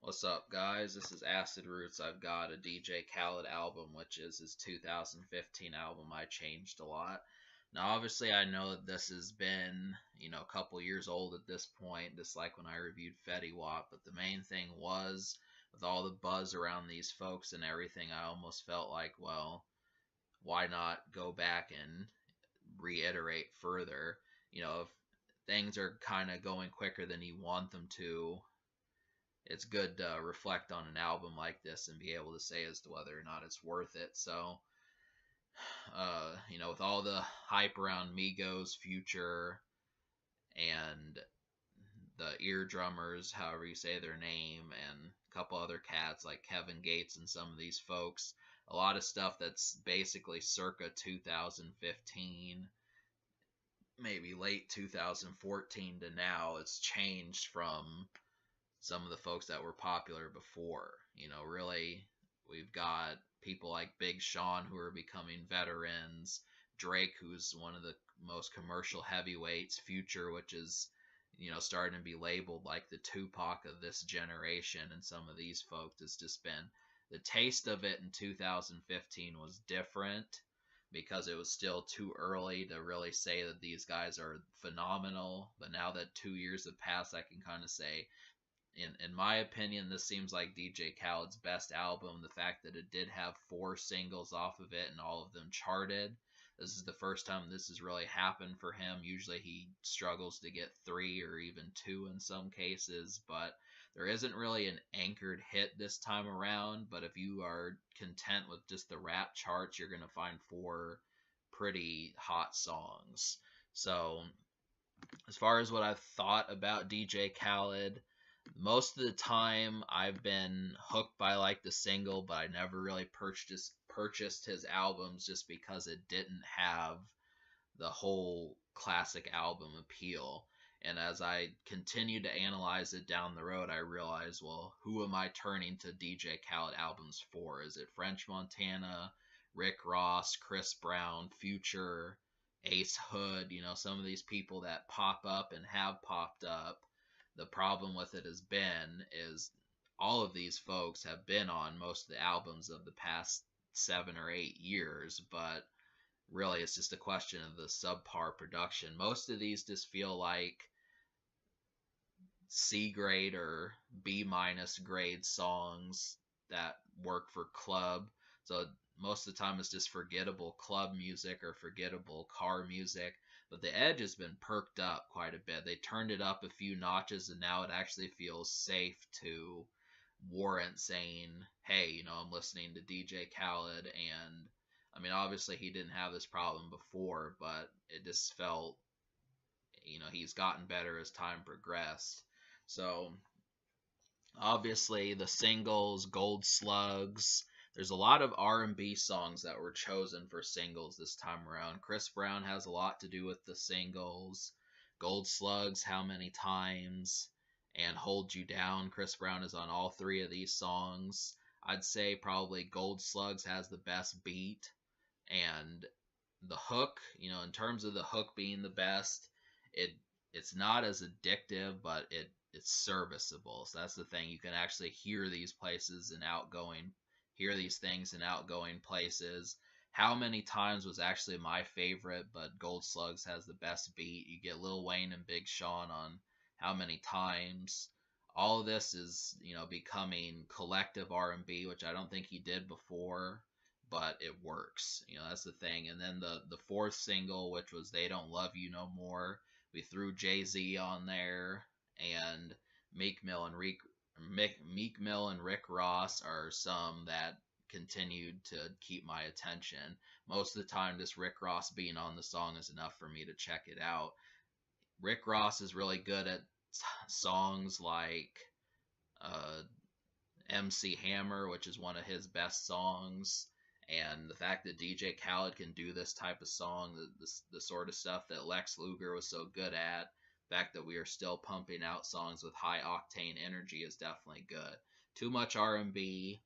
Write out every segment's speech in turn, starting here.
What's up, guys? This is Acid Roots. I've got a DJ Khaled album, which is his 2015 album. I changed a lot. Now, obviously, I know that this has been, a couple years old at this point, just like when I reviewed Fetty Wap. But the main thing was, with all the buzz around these folks and everything, I almost felt like, well, why not go back and reiterate further? If things are kind of going quicker than you want them to, it's good to reflect on an album like this and be able to say as to whether or not it's worth it. So, with all the hype around Migos, Future, and the eardrummers, however you say their name, and a couple other cats like Kevin Gates and some of these folks, a lot of stuff that's basically circa 2015, maybe late 2014 to now, it's changed from some of the folks that were popular before. Really, we've got people like Big Sean who are becoming veterans, Drake, who's one of the most commercial heavyweights, Future, which is, starting to be labeled like the Tupac of this generation, and some of these folks, it's just been the taste of it in 2015 was different because it was still too early to really say that these guys are phenomenal. But now that 2 years have passed, I can kind of say, in my opinion, this seems like DJ Khaled's best album. The fact that it did have 4 singles off of it and all of them charted. This is the first time this has really happened for him. Usually he struggles to get 3 or even 2 in some cases, but there isn't really an anchored hit this time around. But if you are content with just the rap charts, you're going to find 4 pretty hot songs. So, as far as what I've thought about DJ Khaled, most of the time I've been hooked by like the single, but I never really purchased his albums just because it didn't have the whole classic album appeal. And as I continue to analyze it down the road, I realize, well, who am I turning to DJ Khaled albums for? Is it French Montana, Rick Ross, Chris Brown, Future, Ace Hood, some of these people that pop up and have popped up. The problem with it has been is all of these folks have been on most of the albums of the past 7 or 8 years, but really it's just a question of the subpar production. Most of these just feel like C grade or B minus grade songs that work for club. So most of the time it's just forgettable club music or forgettable car music. But the edge has been perked up quite a bit. They turned it up a few notches, and now it actually feels safe to warrant saying, hey, I'm listening to DJ Khaled. And I mean, obviously he didn't have this problem before, but it just felt, he's gotten better as time progressed. So obviously the singles, Gold Slugs, there's a lot of R&B songs that were chosen for singles this time around. Chris Brown has a lot to do with the singles. Gold Slugs, How Many Times, and Hold You Down. Chris Brown is on all 3 of these songs. I'd say probably Gold Slugs has the best beat. And the hook, in terms of the hook being the best, it's not as addictive, but it's serviceable. So that's the thing. You can actually hear these things in outgoing places. How Many Times was actually my favorite, but Gold Slugs has the best beat. You get Lil Wayne and Big Sean on How Many Times. All of this is, becoming collective R&B, which I don't think he did before, but it works. That's the thing. And then the 4th single, which was They Don't Love You No More, we threw Jay-Z on there, and Meek Mill and Rick Ross are some that continued to keep my attention. Most of the time, just Rick Ross being on the song is enough for me to check it out. Rick Ross is really good at songs like MC Hammer, which is one of his best songs. And the fact that DJ Khaled can do this type of song, the sort of stuff that Lex Luger was so good at, the fact that we are still pumping out songs with high octane energy is definitely good. Too much R&B,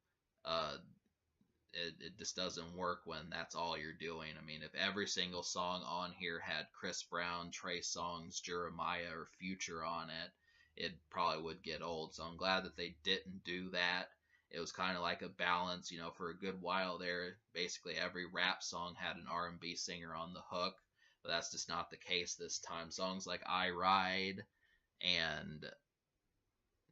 it just doesn't work when that's all you're doing. I mean, if every single song on here had Chris Brown, Trey Songz, Jeremiah, or Future on it, it probably would get old. So I'm glad that they didn't do that. It was kind of like a balance, you know, for a good while there. Basically, every rap song had an R&B singer on the hook, but that's just not the case this time. Songs like "I Ride" and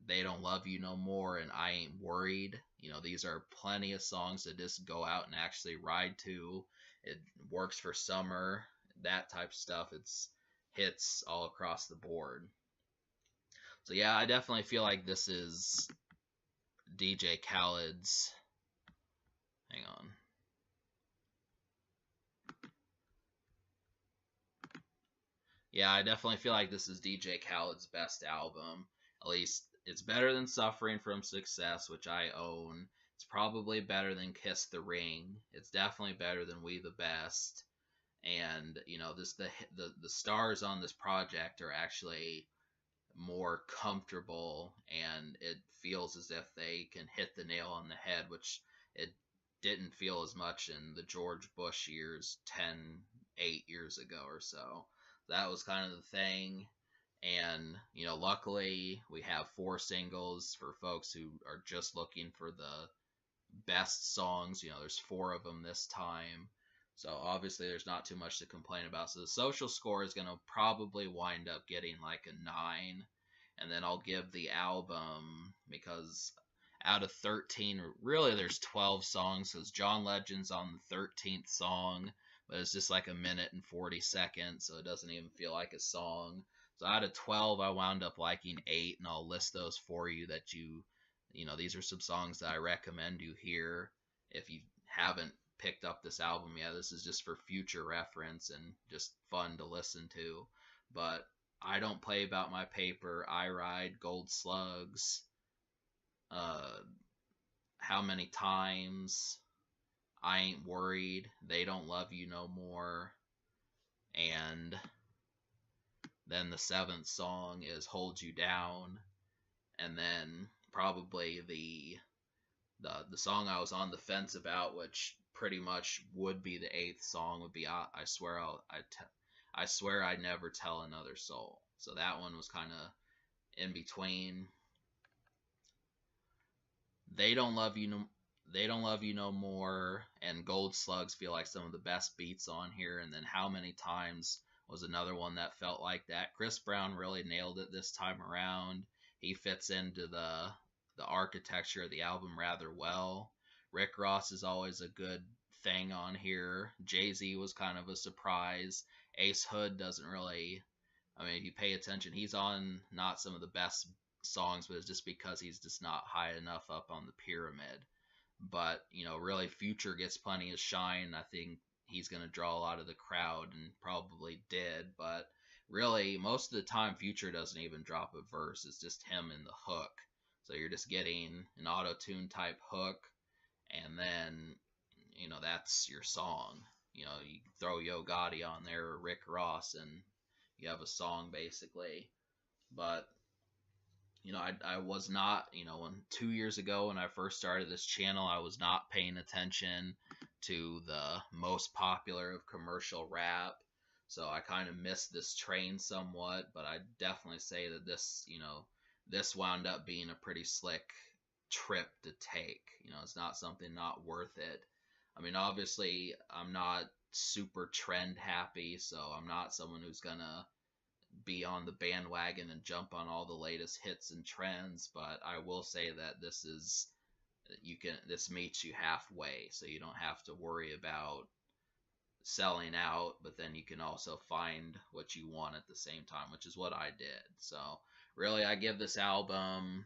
"They Don't Love You No More" and "I Ain't Worried," you know, these are plenty of songs to just go out and actually ride to. It works for summer, that type of stuff. It's hits all across the board. So yeah, I definitely feel like this is DJ Khaled's. Hang on. Yeah, I definitely feel like this is DJ Khaled's best album. At least it's better than Suffering from Success, which I own. It's probably better than Kiss the Ring. It's definitely better than We the Best. And you know, this the stars on this project are actually more comfortable, and it feels as if they can hit the nail on the head, which it didn't feel as much in the George Bush years 8 years ago or so. That was kind of the thing. And, you know, luckily we have 4 singles for folks who are just looking for the best songs. You know, there's 4 of them this time. So obviously there's not too much to complain about. So the social score is going to probably wind up getting like a 9. And then I'll give the album, because out of 13, really there's 12 songs, because John Legend's on the 13th song, but it's just like a minute and 40 seconds, so it doesn't even feel like a song. So out of 12, I wound up liking 8, and I'll list those for you that you know, these are some songs that I recommend you hear if you haven't picked up this album yet. This is just for future reference and just fun to listen to. But "I Don't Play About My Paper," "I Ride," "Gold Slugs," uh, "How Many Times," "I Ain't Worried," "They Don't Love You No More," and then the 7th song is "Hold You Down," and then probably the song I was on the fence about, which pretty much would be the 8th song, would be I Swear I'd Never Tell Another Soul. So that one was kind of in between. They Don't Love You No They Don't Love You No More and "Gold Slugs" feel like some of the best beats on here, and then "How Many Times" was another one that felt like that. Chris Brown really nailed it this time around. He fits into the architecture of the album rather well. Rick Ross is always a good thing on here. Jay-Z was kind of a surprise. Ace Hood doesn't really, I mean, if you pay attention, he's on not some of the best songs, but it's just because he's just not high enough up on the pyramid. But, you know, really Future gets plenty of shine. I think he's going to draw a lot of the crowd, and probably did. But really, most of the time, Future doesn't even drop a verse. It's just him in the hook. So you're just getting an auto-tune type hook, and then, you know, that's your song. You know, you throw Yo Gotti on there or Rick Ross, and you have a song basically. But you know, I was not, you know, 2 years ago when I first started this channel, I was not paying attention to the most popular of commercial rap. So I kind of missed this train somewhat, but I definitely say that this, you know, this wound up being a pretty slick trip to take. You know, it's not something not worth it. I mean, obviously, I'm not super trend happy, so I'm not someone who's gonna be on the bandwagon and jump on all the latest hits and trends, but I will say that this meets you halfway, so you don't have to worry about selling out, but then you can also find what you want at the same time, which is what I did. So really, I give this album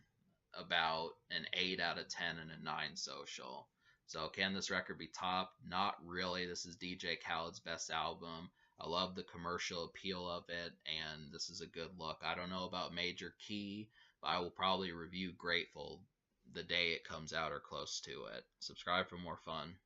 about an 8 out of 10 and a 9 social. So can this record be topped? Not really. This is DJ Khaled's best album. I love the commercial appeal of it, and this is a good look. I don't know about Major Key, but I will probably review Grateful the day it comes out or close to it. Subscribe for more fun.